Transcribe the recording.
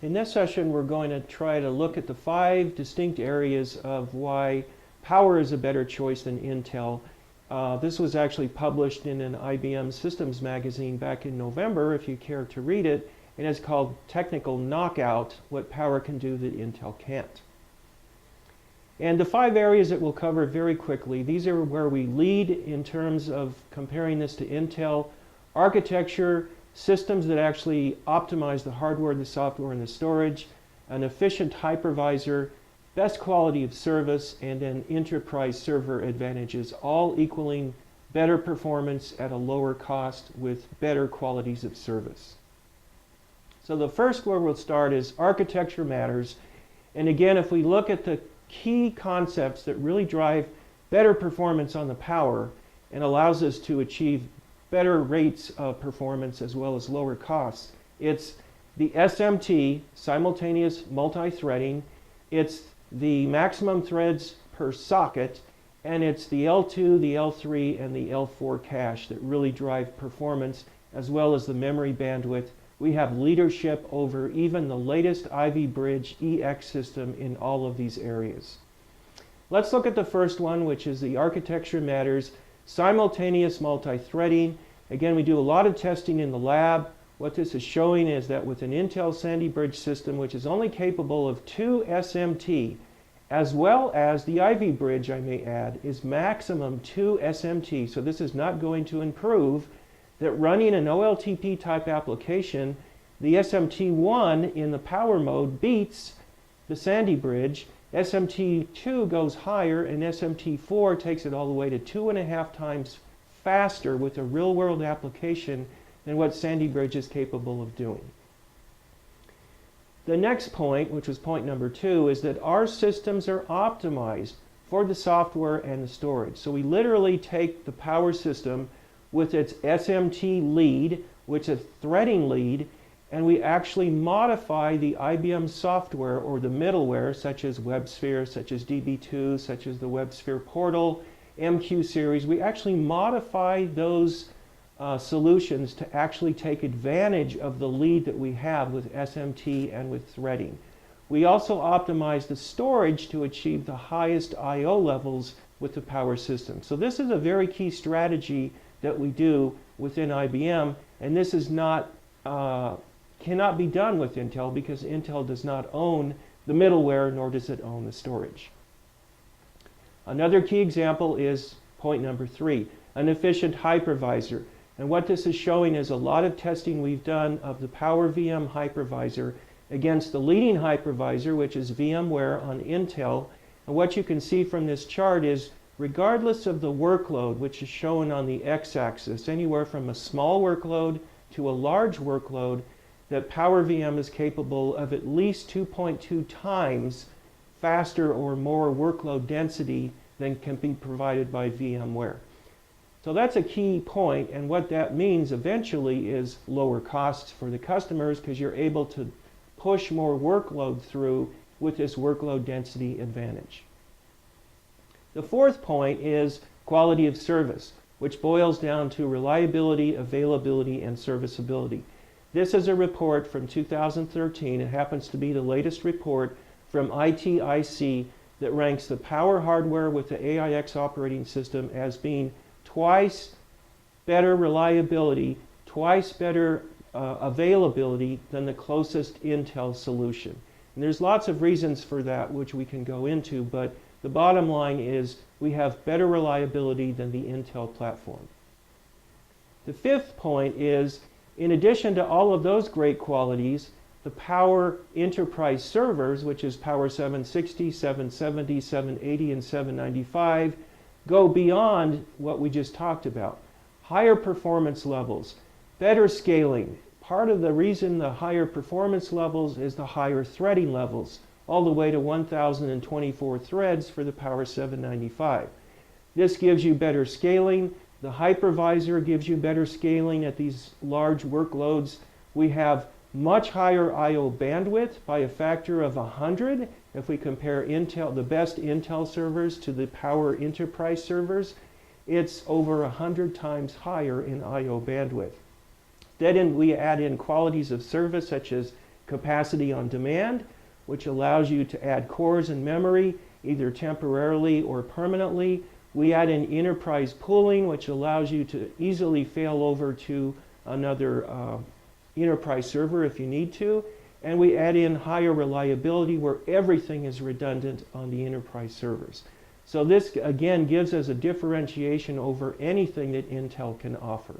In this session, we're going to try to look at the 5 distinct areas of why Power is a better choice than Intel. This was actually published in an IBM Systems magazine back in November, if you care to read it, and it's called Technical Knockout: What Power Can Do That Intel Can't. And the 5 areas that we'll cover very quickly, these are where we lead in terms of comparing this to Intel: architecture, systems that actually optimize the hardware, the software, and the storage, an efficient hypervisor, best quality of service, and then enterprise server advantages, all equaling better performance at a lower cost with better qualities of service. So the first where we'll start is architecture matters. And again, if we look at the key concepts that really drive better performance on the Power and allows us to achieve better rates of performance as well as lower costs, it's the SMT, simultaneous multi-threading, it's the maximum threads per socket, and it's the L2, the L3, and the L4 cache that really drive performance as well as the memory bandwidth. We have leadership over even the latest Ivy Bridge EX system in all of these areas. Let's look at the first one, which is the architecture matters, simultaneous multi-threading. Again, we do a lot of testing in the lab. What this is showing is that with an Intel Sandy Bridge system, which is only capable of 2 SMT, as well as the Ivy Bridge, I may add, is maximum 2 SMT. So this is not going to improve, that running an OLTP type application, the SMT1 in the power mode beats the Sandy Bridge. SMT2 goes higher, and SMT4 takes it all the way to 2.5 times faster with a real-world application than what Sandy Bridge is capable of doing. The next point, which was point number 2, is that our systems are optimized for the software and the storage. So we literally take the Power system with its SMT lead, which is a threading lead, and we actually modify the IBM software or the middleware, such as WebSphere, such as DB2, such as the WebSphere portal, MQ series. We actually modify those solutions to actually take advantage of the lead that we have with SMT and with threading. We also optimize the storage to achieve the highest I/O levels with the Power system. So this is a very key strategy that we do within IBM, and this is not cannot be done with Intel because Intel does not own the middleware, nor does it own the storage. Another key example is point number 3, an efficient hypervisor. And what this is showing is a lot of testing we've done of the Power VM hypervisor against the leading hypervisor, which is VMware on Intel. And what you can see from this chart is, regardless of the workload, which is shown on the x-axis, anywhere from a small workload to a large workload, that Power VM is capable of at least 2.2 times faster or more workload density than can be provided by VMware. So that's a key point, and what that means eventually is lower costs for the customers because you're able to push more workload through with this workload density advantage. The fourth point is quality of service, which boils down to reliability, availability, and serviceability. This is a report from 2013. It happens to be the latest report from ITIC that ranks the Power hardware with the AIX operating system as being twice better reliability, twice better availability than the closest Intel solution. And there's lots of reasons for that, which we can go into, but the bottom line is we have better reliability than the Intel platform. The fifth point is, in addition to all of those great qualities, the Power enterprise servers, which is Power 760, 770, 780, and 795, go beyond what we just talked about. Higher performance levels, better scaling. Part of the reason the higher performance levels is the higher threading levels, all the way to 1,024 threads for the Power 795. This gives you better scaling. The hypervisor gives you better scaling at these large workloads. We have much higher I/O bandwidth by a factor of 100 if we compare the best Intel servers to the Power enterprise servers. It's over 100 times higher in I/O bandwidth. Then we add in qualities of service such as capacity on demand, which allows you to add cores and memory either temporarily or permanently. We add in enterprise pooling, which allows you to easily fail over to another enterprise server if you need to. And we add in higher reliability where everything is redundant on the enterprise servers. So this, again, gives us a differentiation over anything that Intel can offer.